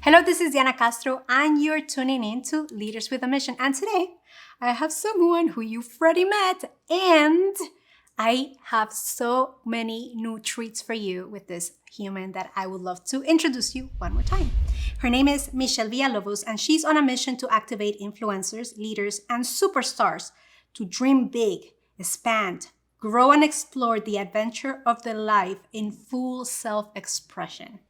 Hello, this is Diana Castro, and you're tuning in to Leaders with a Mission. And today, I have someone who you've already met, and I have so many new treats for you with this human that I would love to introduce you one more time. Her name is Michelle Villalobos, and she's on a mission to activate influencers, leaders, and superstars to dream big, expand, grow, and explore the adventure of their life in full self-expression.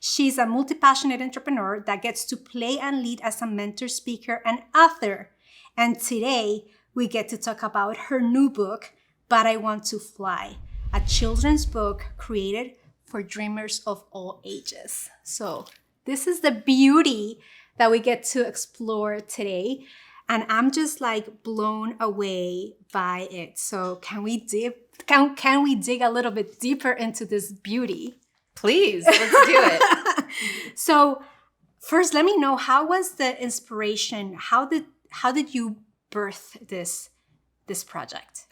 She's a multi-passionate entrepreneur that gets to play and lead as a mentor, speaker, and author. And today, we get to talk about her new book, But I Want to Fly, a children's book created for dreamers of all ages. So this is the beauty that we get to explore today. And I'm just like blown away by it. So can we dig a little bit deeper into this beauty? Please, let's do it. So first, let me know, how was the inspiration? How did you birth this project?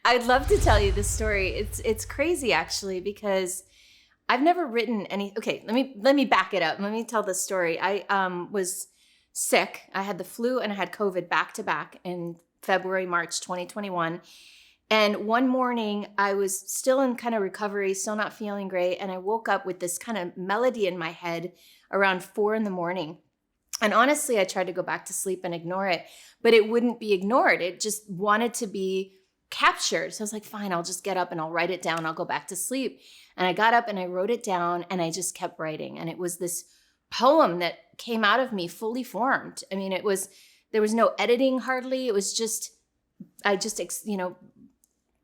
I'd love to tell you this story. It's crazy actually, because I've never written any. Okay, let me back it up. Let me tell the story. I was sick. I had the flu and I had COVID back to back in February, March 2021. And one morning I was still in kind of recovery, still not feeling great. And I woke up with this kind of melody in my head around 4 a.m. And honestly, I tried to go back to sleep and ignore it, but it wouldn't be ignored. It just wanted to be captured. So I was like, fine, I'll just get up and I'll write it down. I'll go back to sleep. And I got up and I wrote it down and I just kept writing. And it was this poem that came out of me fully formed. I mean, there was no editing hardly. It was just, I just,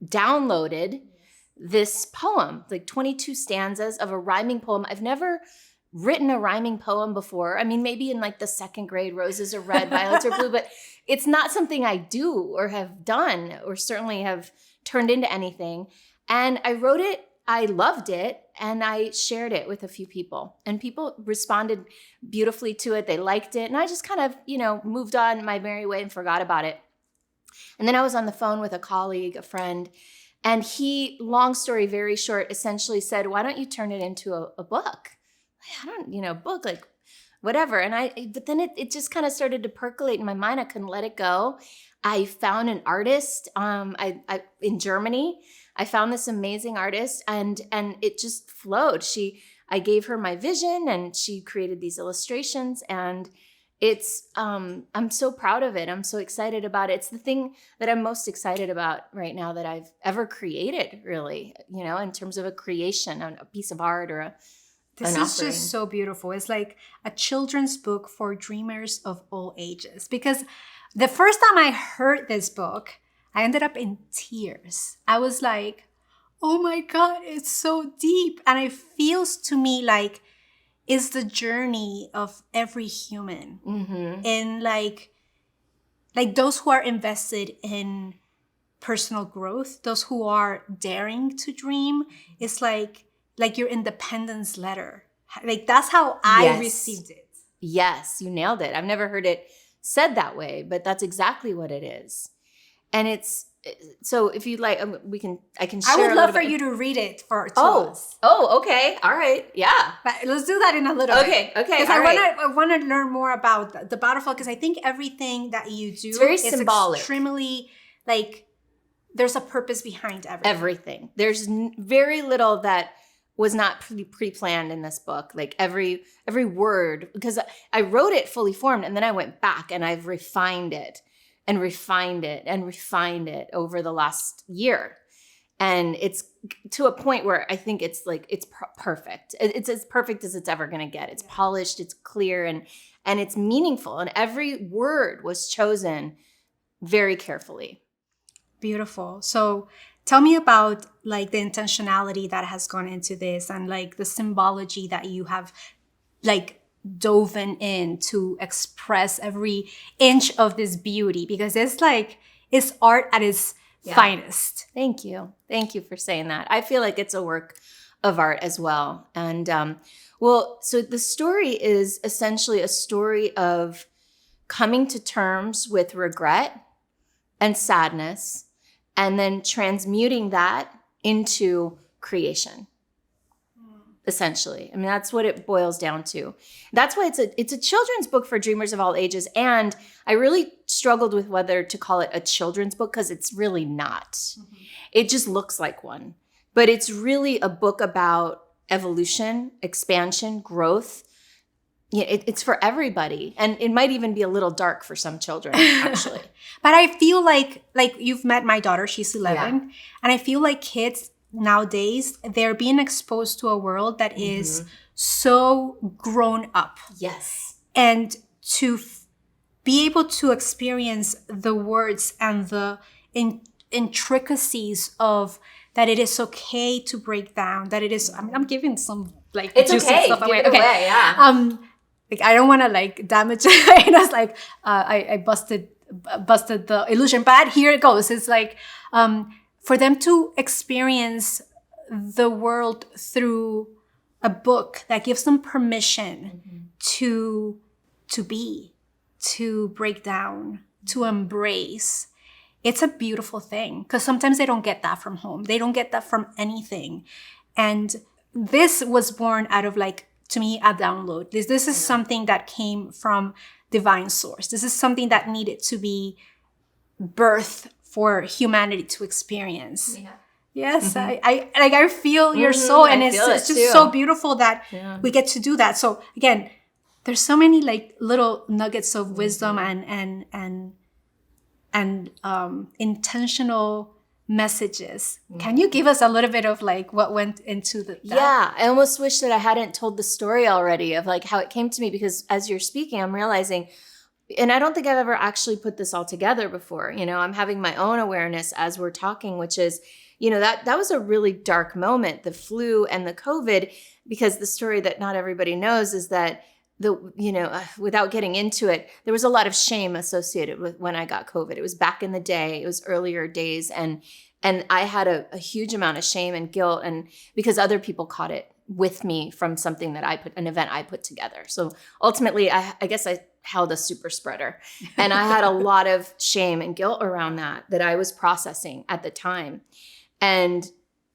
downloaded this poem, like 22 stanzas of a rhyming poem. I've never written a rhyming poem before. I mean, maybe in like the second grade, roses are red, violets are blue, but it's not something I do or have done or certainly have turned into anything. And I wrote it, I loved it, and I shared it with a few people. And people responded beautifully to it. They liked it. And I just kind of, moved on my merry way and forgot about it. And then I was on the phone with a colleague, a friend, and he, long story very short, essentially said, why don't you turn it into a book? I don't, book, like whatever. But then it just kind of started to percolate in my mind. I couldn't let it go. I found an artist in Germany. I found this amazing artist and it just flowed. I gave her my vision and she created these illustrations, and it's, I'm so proud of it. I'm so excited about it. It's the thing that I'm most excited about right now that I've ever created, really, in terms of a creation, a piece of art or This is just so beautiful. It's like a children's book for dreamers of all ages. Because the first time I heard this book, I ended up in tears. I was like, oh my God, it's so deep. And it feels to me like it's the journey of every human. Mm-hmm. And like those who are invested in personal growth, those who are daring to dream, it's like your independence letter. Like that's how I received it. Yes, you nailed it. I've never heard it said that way, but that's exactly what it is. And it's, so if you'd like, I can share. I would love for you to read it to us. Oh, okay. All right. Yeah. But let's do that in a little bit. Okay. Because I want to learn more about the butterfly, because I think everything that you do is symbolic. Extremely, like, there's a purpose behind everything. Everything. There's very little that was not pre-planned in this book. Like every word, because I wrote it fully formed and then I went back and I've refined it and refined it and refined it over the last year. And it's to a point where I think it's like, it's perfect. It's as perfect as it's ever going to get. It's polished, it's clear, and it's meaningful. And every word was chosen very carefully. Beautiful. So tell me about like the intentionality that has gone into this and like the symbology that you have like dove in to express every inch of this beauty, because it's like, it's art at its finest. Thank you. Thank you for saying that. I feel like it's a work of art as well. And so the story is essentially a story of coming to terms with regret and sadness, and then transmuting that into creation. essentially. I mean, that's what it boils down to. That's why it's a children's book for dreamers of all ages. And I really struggled with whether to call it a children's book because it's really not. Mm-hmm. It just looks like one. But it's really a book about evolution, expansion, growth. Yeah, it's for everybody. And it might even be a little dark for some children, actually. But I feel like you've met my daughter, she's 11. And I feel like kids nowadays, they're being exposed to a world that is so grown up. Yes. And to be able to experience the words and the intricacies of that it is okay to break down, that it is, I mean, I'm giving some like it's juicy okay. stuff away. Give it away, yeah. Like I don't want to like damage it. And it's like I busted the illusion, but here it goes. It's like for them to experience the world through a book that gives them permission to be, to break down, to embrace. It's a beautiful thing because sometimes they don't get that from home. They don't get that from anything. And this was born out of like, to me, a download. This is something that came from divine source. This is something that needed to be birthed for humanity to experience. Yeah. Yes, I feel your soul, and it's just so beautiful that we get to do that. So again, there's so many like little nuggets of wisdom and intentional messages. Can you give us a little bit of like what went into that? Yeah, I almost wish that I hadn't told the story already of like how it came to me, because as you're speaking, I'm realizing, and I don't think I've ever actually put this all together before. You know, I'm having my own awareness as we're talking, which is, you know, that was a really dark moment, the flu and the COVID, because the story that not everybody knows is that without getting into it, there was a lot of shame associated with when I got COVID. It was back in the day, it was earlier days. And I had a huge amount of shame and guilt, and because other people caught it with me from something that an event I put together. So ultimately, I guess I held a super spreader, and I had a lot of shame and guilt around that I was processing at the time. And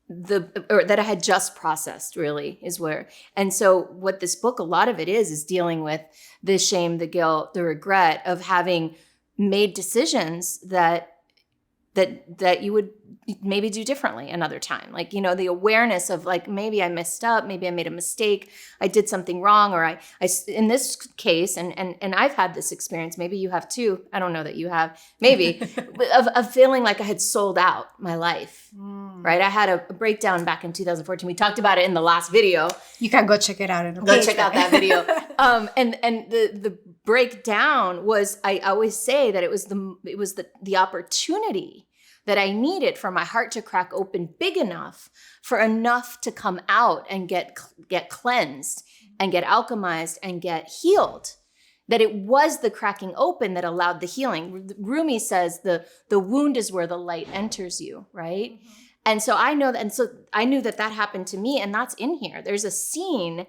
that I had just processed really is where, and so what this book, a lot of it is dealing with the shame, the guilt, the regret of having made decisions that you would maybe do differently another time. Like, you know, the awareness of like, maybe I messed up, maybe I made a mistake, I did something wrong, or I in this case, and I've had this experience, maybe you have too, I don't know that you have, maybe, of feeling like I had sold out my life, right? I had a breakdown back in 2014. We talked about it in the last video. You can go check it out. Go check out that video. And the breakdown was, I always say that it was the opportunity that I needed for my heart to crack open big enough for enough to come out and get cleansed and get alchemized and get healed. That it was the cracking open that allowed the healing. Rumi says the wound is where the light enters you, right? Mm-hmm. And so I know that, and so I knew that happened to me, and that's in here. There's a scene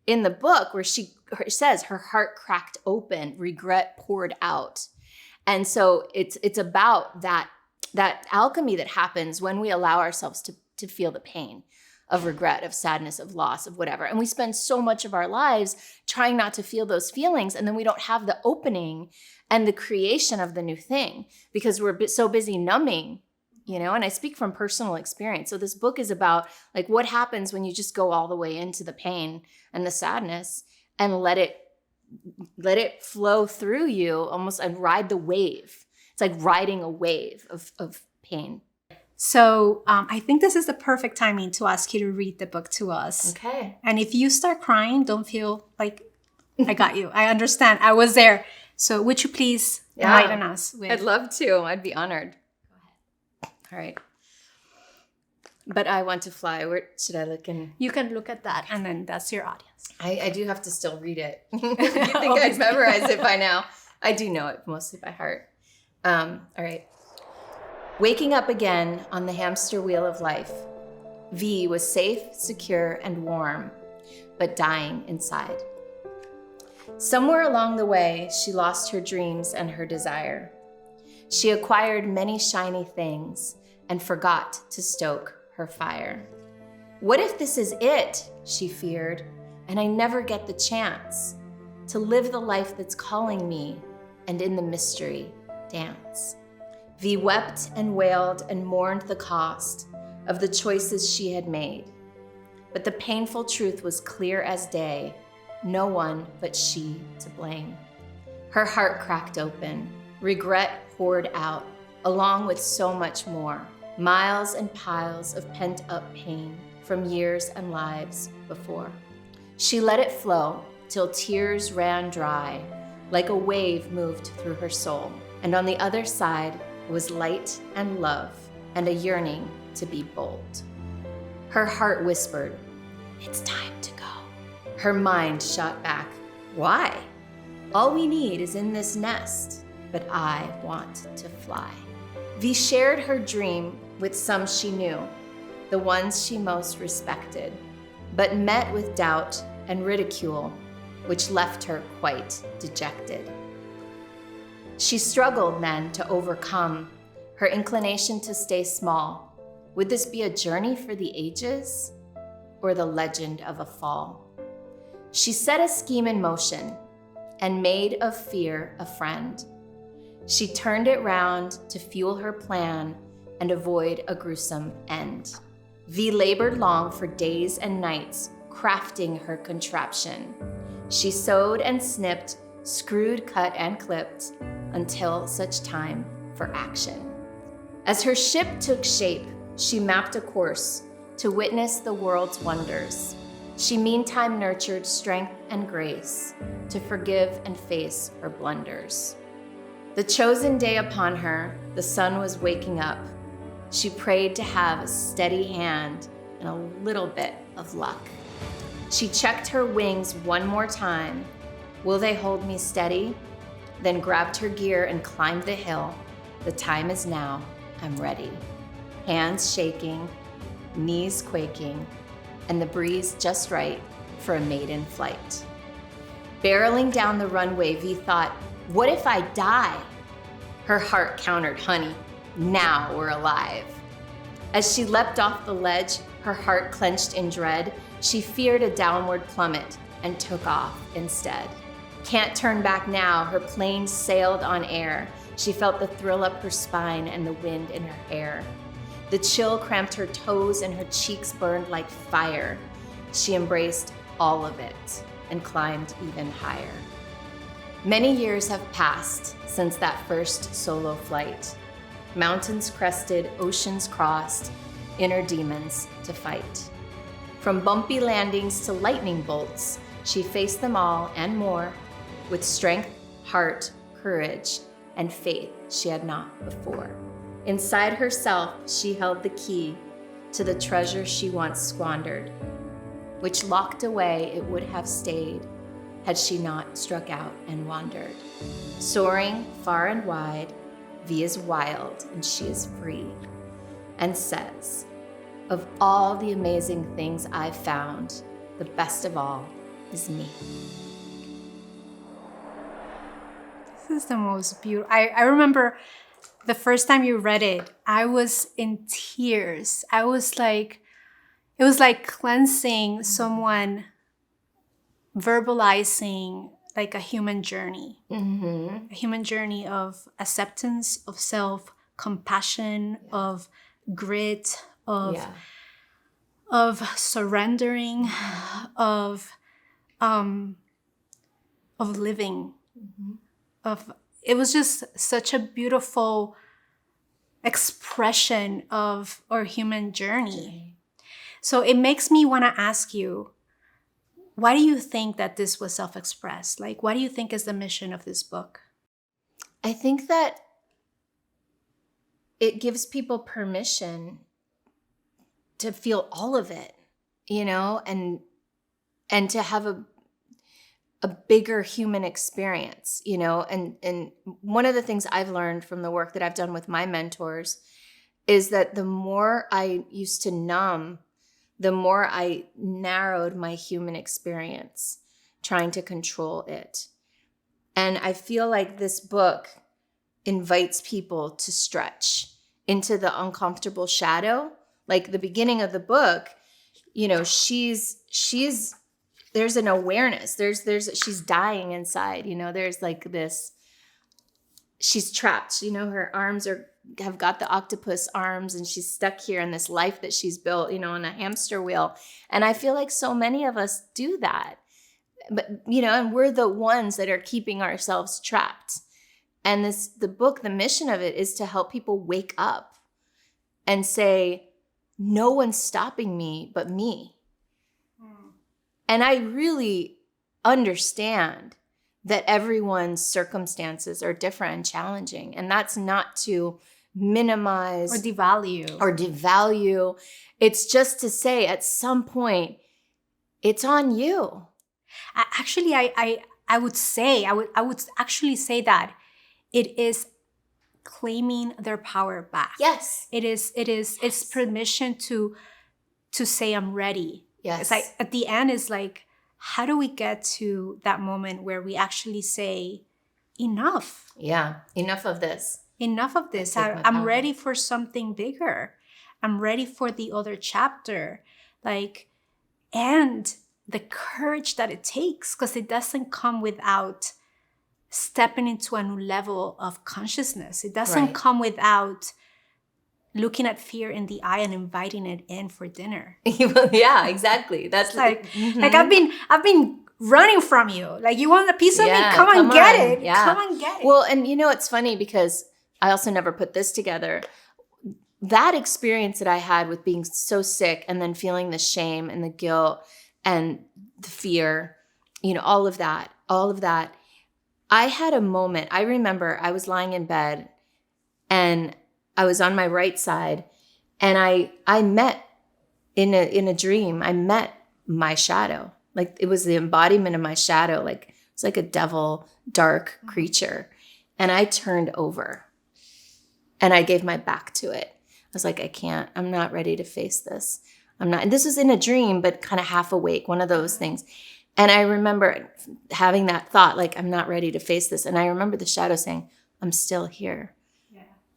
in the book where she says her heart cracked open, regret poured out. And so it's about that alchemy that happens when we allow ourselves to feel the pain of regret, of sadness, of loss, of whatever. And we spend so much of our lives trying not to feel those feelings, and then we don't have the opening and the creation of the new thing because we're so busy numbing, you know. And I speak from personal experience. So this book is about like what happens when you just go all the way into the pain and the sadness and let it flow through you almost, and ride the wave. It's like riding a wave of pain. So I think this is the perfect timing to ask you to read the book to us. Okay. And if you start crying, don't feel like I got you. I understand. I was there. So would you please enlighten us? I'd love to. I'd be honored. Go ahead. All right. But I want to fly. Where should I look in? You can look at that, and then that's your audience. I do have to still read it. You think I'd memorize it by now? I do know it mostly by heart. All right. Waking up again on the hamster wheel of life, V was safe, secure, and warm, but dying inside. Somewhere along the way, she lost her dreams and her desire. She acquired many shiny things and forgot to stoke her fire. What if this is it, she feared, and I never get the chance to live the life that's calling me and in the mystery dance? V wept and wailed and mourned the cost of the choices she had made. But the painful truth was clear as day, no one but she to blame. Her heart cracked open, regret poured out, along with so much more, miles and piles of pent-up pain from years and lives before. She let it flow till tears ran dry, like a wave moved through her soul. And on the other side was light and love and a yearning to be bold. Her heart whispered, "It's time to go." Her mind shot back, "Why? All we need is in this nest, but I want to fly." V shared her dream with some she knew, the ones she most respected, but met with doubt and ridicule, which left her quite dejected. She struggled then to overcome her inclination to stay small. Would this be a journey for the ages or the legend of a fall? She set a scheme in motion and made of fear a friend. She turned it round to fuel her plan and avoid a gruesome end. V labored long for days and nights, crafting her contraption. She sewed and snipped, screwed, cut, and clipped, until such time for action. As her ship took shape, she mapped a course to witness the world's wonders. She meantime nurtured strength and grace to forgive and face her blunders. The chosen day upon her, the sun was waking up. She prayed to have a steady hand and a little bit of luck. She checked her wings one more time. Will they hold me steady? Then grabbed her gear and climbed the hill. The time is now, I'm ready. Hands shaking, knees quaking, and the breeze just right for a maiden flight. Barreling down the runway, V thought, what if I die? Her heart countered, honey, now we're alive. As she leapt off the ledge, her heart clenched in dread. She feared a downward plummet and took off instead. Can't turn back now, her plane sailed on air. She felt the thrill up her spine and the wind in her hair. The chill cramped her toes and her cheeks burned like fire. She embraced all of it and climbed even higher. Many years have passed since that first solo flight. Mountains crested, oceans crossed, inner demons to fight. From bumpy landings to lightning bolts, she faced them all and more with strength, heart, courage, and faith she had not before. Inside herself, she held the key to the treasure she once squandered, which locked away it would have stayed had she not struck out and wandered. Soaring far and wide, V is wild and she is free, and says, of all the amazing things I've found, the best of all is me. This is the most beautiful. I remember the first time you read it, I was in tears. I was like, it was like cleansing someone, verbalizing like a human journey, a human journey of acceptance, of self, compassion, of grit, of surrendering, of living, it was just such a beautiful expression of our human journey. So it makes me want to ask you, why do you think that this was self-expressed? Like, what do you think is the mission of this book? I think that it gives people permission to feel all of it, you know, and to have a bigger human experience, you know, and one of the things I've learned from the work that I've done with my mentors is that the more I used to numb, the more I narrowed my human experience, trying to control it. And I feel like this book invites people to stretch into the uncomfortable shadow. Like the beginning of the book, there's an awareness. She's dying inside, there's like this, she's trapped, her arms have got the octopus arms, and she's stuck here in this life that she's built, on a hamster wheel. And I feel like so many of us do that. But, and we're the ones that are keeping ourselves trapped. And the book, the mission of it is to help people wake up and say, no one's stopping me but me. And I really understand that everyone's circumstances are different and challenging. And that's not to minimize or devalue. It's just to say at some point, it's on you. Actually, I would actually say that it is claiming their power back. Yes. It's permission to say I'm ready. Yes. It's like at the end is like, how do we get to that moment where we actually say enough? Yeah. Enough of this. Enough of this. I'm ready for something bigger. I'm ready for the other chapter. And the courage that it takes, because it doesn't come without stepping into a new level of consciousness. It doesn't come without looking at fear in the eye and inviting it in for dinner. Yeah, exactly. That's like I've been running from you. Like, you want a piece of me? Come and get it. Yeah. Come and get it. Well, and it's funny because I also never put this together. That experience that I had with being so sick and then feeling the shame and the guilt and the fear, all of that. I had a moment. I remember I was lying in bed and I was on my right side, and I met in a dream, I met my shadow. Like, it was the embodiment of my shadow. Like, it's like a devil, dark creature. And I turned over and I gave my back to it. I was like, I'm not ready to face this. I'm not. And this was in a dream, but kind of half awake, one of those things. And I remember having that thought, like, I'm not ready to face this. And I remember the shadow saying, I'm still here.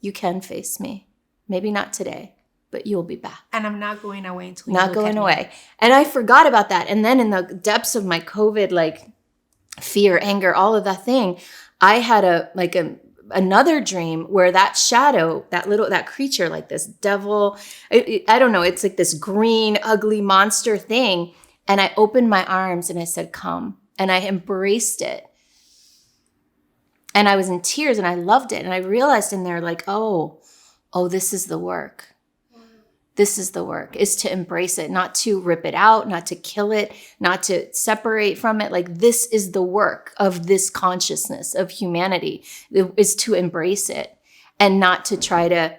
You can face me. Maybe not today, but you'll be back. And I'm not going away until not going away. And I forgot about that. And then in the depths of my COVID, fear, anger, all of that thing, I had another dream where that shadow, that creature, like this devil, I don't know, it's like this green, ugly monster thing. And I opened my arms and I said, come. And I embraced it. And I was in tears and I loved it. And I realized in there, oh, this is the work. This is the work, is to embrace it, not to rip it out, not to kill it, not to separate from it. Like, this is the work of this consciousness of humanity, is to embrace it and not to try to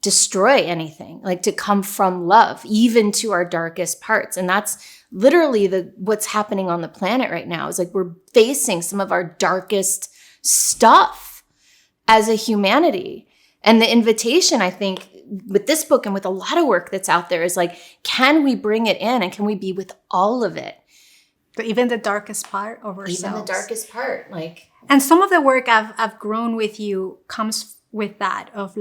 destroy anything, like to come from love, even to our darkest parts. And that's literally what's happening on the planet right now. Is like, we're facing some of our darkest stuff as a humanity. And the invitation, I think, with this book and with a lot of work that's out there is like, can we bring it in and can we be with all of it? But even the darkest part of ourselves. Even the darkest part. And some of the work I've grown with you comes with that of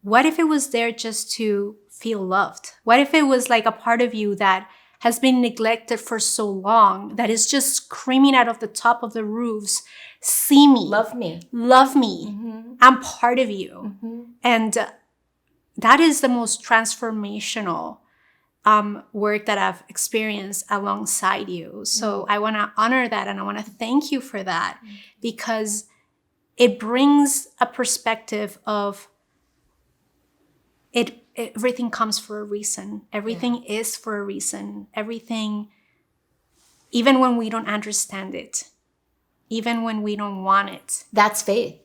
what if it was there just to feel loved? What if it was like a part of you that has been neglected for so long that is just screaming out of the top of the roofs, see me. Love me. Love me. Mm-hmm. I'm part of you. Mm-hmm. And that is the most transformational work that I've experienced alongside you. So I want to honor that and I want to thank you for that because it brings a perspective of everything comes for a reason. Everything is for a reason. Everything, even when we don't understand it, even when we don't want it. That's faith.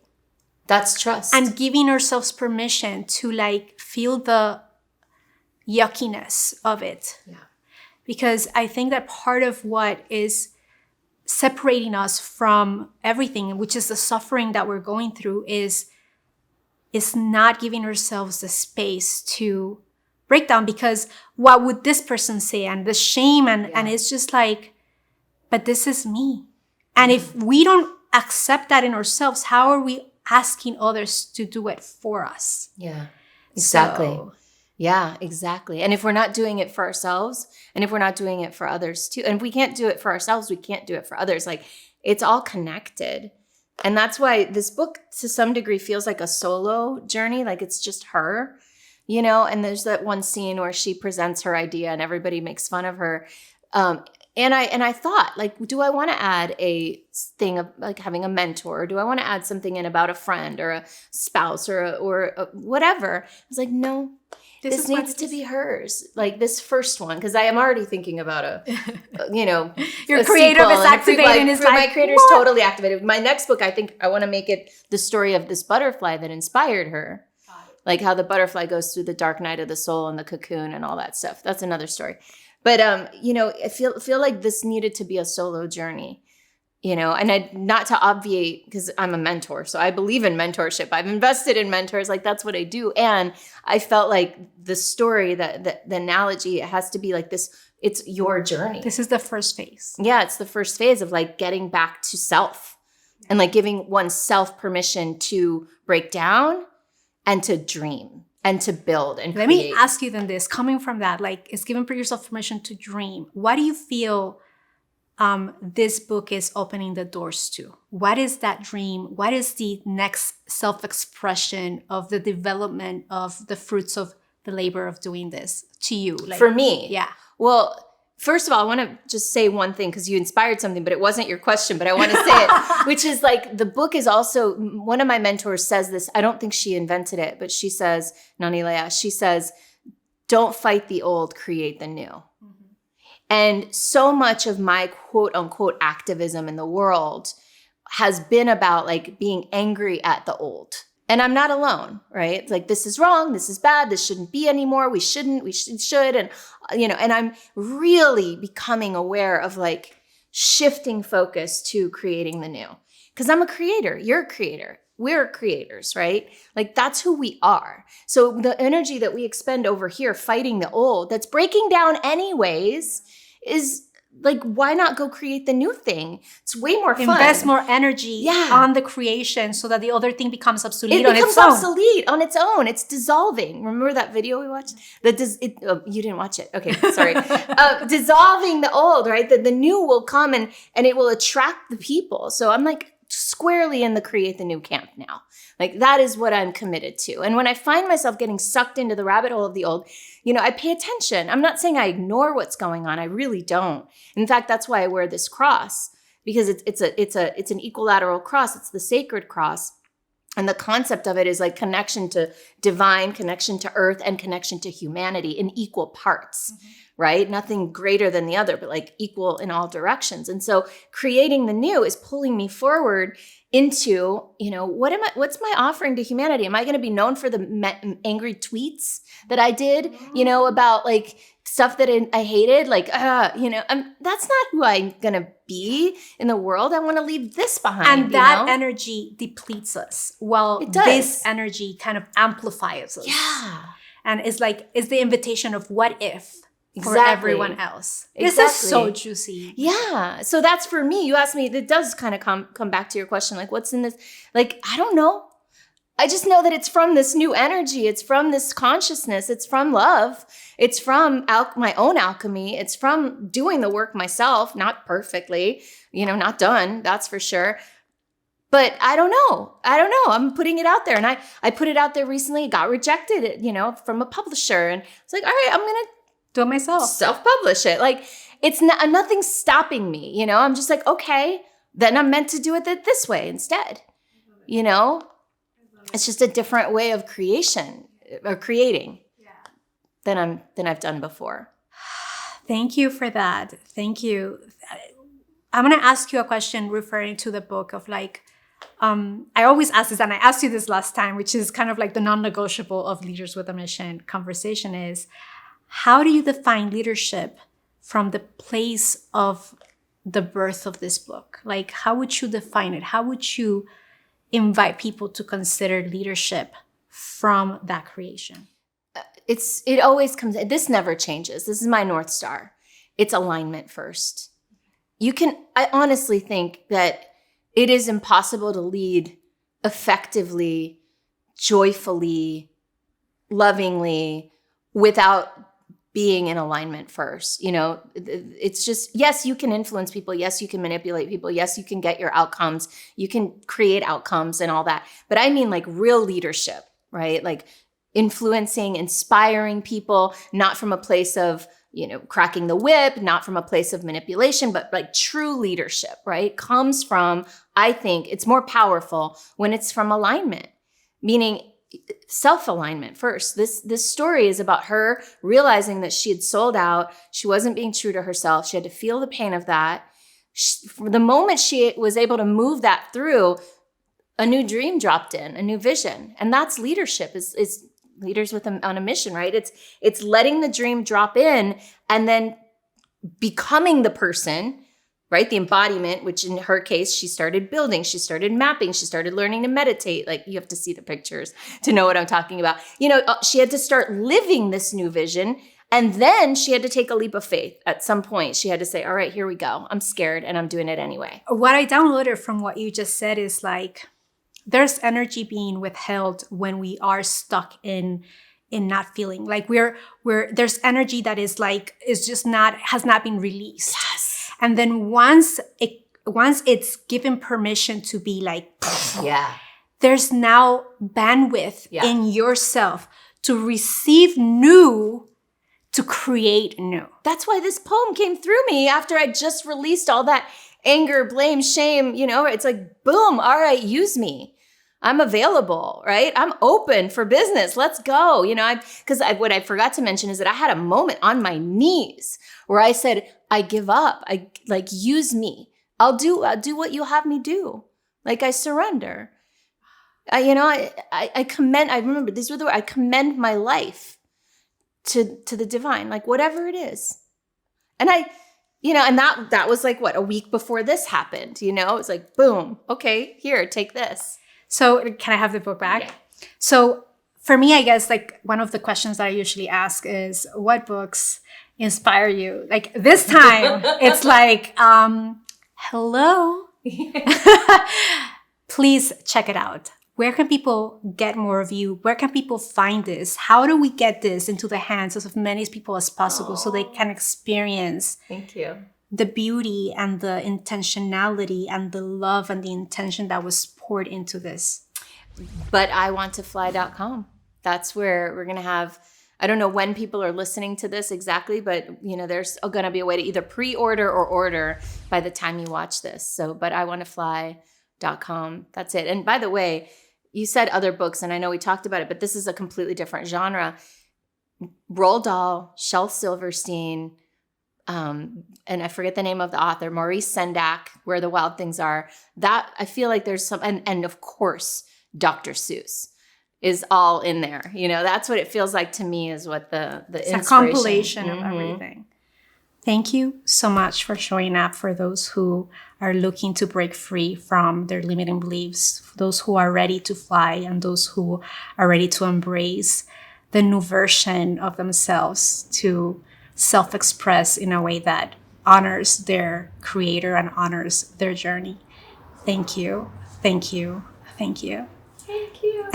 That's trust. And giving ourselves permission to feel the yuckiness of it. Yeah. Because I think that part of what is separating us from everything, which is the suffering that we're going through, is not giving ourselves the space to break down. Because what would this person say? And the shame and it's just but this is me. And if we don't accept that in ourselves, how are we asking others to do it for us? Yeah, exactly. Yeah, exactly. And if we're not doing it for ourselves, and if we're not doing it for others too, and if we can't do it for ourselves, we can't do it for others. Like, it's all connected. And that's why this book to some degree feels like a solo journey, like it's just her, and there's that one scene where she presents her idea and everybody makes fun of her. And I thought, like, do I want to add a thing of like having a mentor? Or do I want to add something in about a friend or a spouse or a whatever? I was like, no, this needs to be hers. Like this first one, because I am already thinking about your creative is activated. My creator is totally activated. My next book, I think I want to make it the story of this butterfly that inspired her. Like how the butterfly goes through the dark night of the soul and the cocoon and all that stuff. That's another story. But, I feel like this needed to be a solo journey, and not to obviate, because I'm a mentor. So I believe in mentorship. I've invested in mentors. Like that's what I do. And I felt like the story, the analogy, it has to be like this. It's your journey. This is the first phase. Yeah, it's the first phase of like getting back to self and like giving oneself permission to break down and to dream. And to build and Let create. me ask you then this, coming from that, like it's giving yourself permission to dream. What do you feel this book is opening the doors to? What is that dream? What is the next self-expression of the development of the fruits of the labor of doing this to you? Like, for me? Yeah. Well, first of all, I want to just say one thing because you inspired something, but it wasn't your question, but I want to say it, which is like the book is also, one of my mentors says this, I don't think she invented it, but she says, Nanilea, she says, don't fight the old, create the new. Mm-hmm. And so much of my quote unquote activism in the world has been about like being angry at the old. And I'm not alone, right? It's like, this is wrong. This is bad. This shouldn't be anymore. We shouldn't, we should. And, and I'm really becoming aware of like shifting focus to creating the new. Because I'm a creator. You're a creator. We're creators, right? Like that's who we are. So the energy that we expend over here fighting the old, that's breaking down anyways, is like, why not go create the new thing? It's way more fun. Invest more energy on the creation so that the other thing becomes obsolete on its own. It becomes obsolete on its own. It's dissolving. Remember that video we watched? You didn't watch it. Okay, sorry. Dissolving the old, right? The new will come and it will attract the people. So I'm like squarely in the create the new camp now. Like that is what I'm committed to. And when I find myself getting sucked into the rabbit hole of the old, I pay attention. I'm not saying I ignore what's going on. I really don't. In fact, that's why I wear this cross, because it's an equilateral cross. It's the sacred cross. And the concept of it is like connection to divine, connection to earth, and connection to humanity in equal parts, right? Nothing greater than the other, but like equal in all directions. And so creating the new is pulling me forward into, what's my offering to humanity? Am I going to be known for the angry tweets that I did, about like stuff that I hated? Like, that's not who I'm going to be in the world. I want to leave this behind. And that energy depletes us. Well, this energy kind of amplifies us. Yeah. And it's the invitation of what if for everyone else. This is so juicy. Yeah. So that's for me. You asked me, it does kind of come back to your question. Like, what's in this? Like, I don't know. I just know that it's from this new energy. It's from this consciousness. It's from love. It's from my own alchemy. It's from doing the work myself, not perfectly, not done. That's for sure. But I don't know. I'm putting it out there. And I put it out there recently. It got rejected, from a publisher. And it's like, all right, I'm going to do it myself. Self-publish it. Like, it's nothing's stopping me, I'm just like, okay, then I'm meant to do it this way instead, It's just a different way of creation or creating than I've done before. Thank you for that. Thank you. I'm going to ask you a question referring to the book of like, I always ask this, and I asked you this last time, which is kind of like the non-negotiable of Leaders with a Mission conversation is, how do you define leadership from the place of the birth of this book? Like, how would you define it? How would you invite people to consider leadership from that creation? It always comes, this never changes. This is my North Star. It's alignment first. I honestly think that it is impossible to lead effectively, joyfully, lovingly, without being in alignment first. You know, it's just, yes, you can influence people. Yes, you can manipulate people. Yes, you can get your outcomes. You can create outcomes and all that. But I mean like real leadership, right? Like influencing, inspiring people, not from a place of, you know, cracking the whip, not from a place of manipulation, but like true leadership, right? Comes from, I think it's more powerful when it's from alignment, meaning self-alignment first. This story is about her realizing that she had sold out. She wasn't being true to herself. She had to feel the pain of that. From the moment she was able to move that through, a new dream dropped in, a new vision. And that's leadership, is leaders on a mission, right? It's letting the dream drop in and then becoming the person, right? The embodiment, which in her case, she started building, she started mapping, she started learning to meditate. Like, you have to see the pictures to know what I'm talking about. You know, she had to start living this new vision. And then she had to take a leap of faith. At some point, she had to say, all right, here we go. I'm scared and I'm doing it anyway. What I downloaded from what you just said is like, there's energy being withheld when we are stuck in not feeling. Like we're there's energy that is like, has not been released. Yes. And then once it's given permission to be like, yeah, there's now bandwidth in yourself to receive new, to create new. That's why this poem came through me after I just released all that anger, blame, shame. You know, it's like, boom, all right, use me. I'm available, right? I'm open for business. Let's go. You know, what I forgot to mention is that I had a moment on my knees where I said, I give up. Use me. I'll do what you have me do. Like, I surrender. I commend, I remember these were the words, I commend my life to the divine, like whatever it is. And and that was like a week before this happened, you know, it's like, boom, okay, here, take this. So can I have the book back? Yeah. So for me, I guess like one of the questions that I usually ask is, what books inspire you? Like this time, it's like, hello, please check it out. Where can people get more of you? Where can people find this? How do we get this into the hands of as many people as possible so they can experience Thank you. the beauty and the intentionality and the love and the intention that was poured into this? But iwanttofly.com. That's where we're going to have, I don't know when people are listening to this exactly, but there's going to be a way to either pre-order or order by the time you watch this. So, but iwanttofly.com. That's it. And by the way, you said other books, and I know we talked about it, but this is a completely different genre. Roald Dahl, Shel Silverstein, and I forget the name of the author, Maurice Sendak, Where the Wild Things Are. That I feel like there's some, and of course, Dr. Seuss is all in there. You know, that's what it feels like to me, is what the it's inspiration. a compilation of everything. Thank you so much for showing up for those who are looking to break free from their limiting beliefs, for those who are ready to fly, and those who are ready to embrace the new version of themselves, to self-express in a way that honors their creator and honors their journey. Thank you. Thank you. Thank you. Thank you.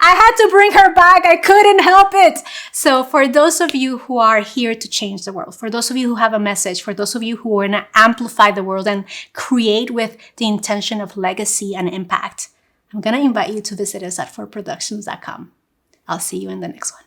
I had to bring her back. I couldn't help it. So for those of you who are here to change the world, for those of you who have a message, for those of you who want to amplify the world and create with the intention of legacy and impact, I'm going to invite you to visit us at forproductions.com. I'll see you in the next one.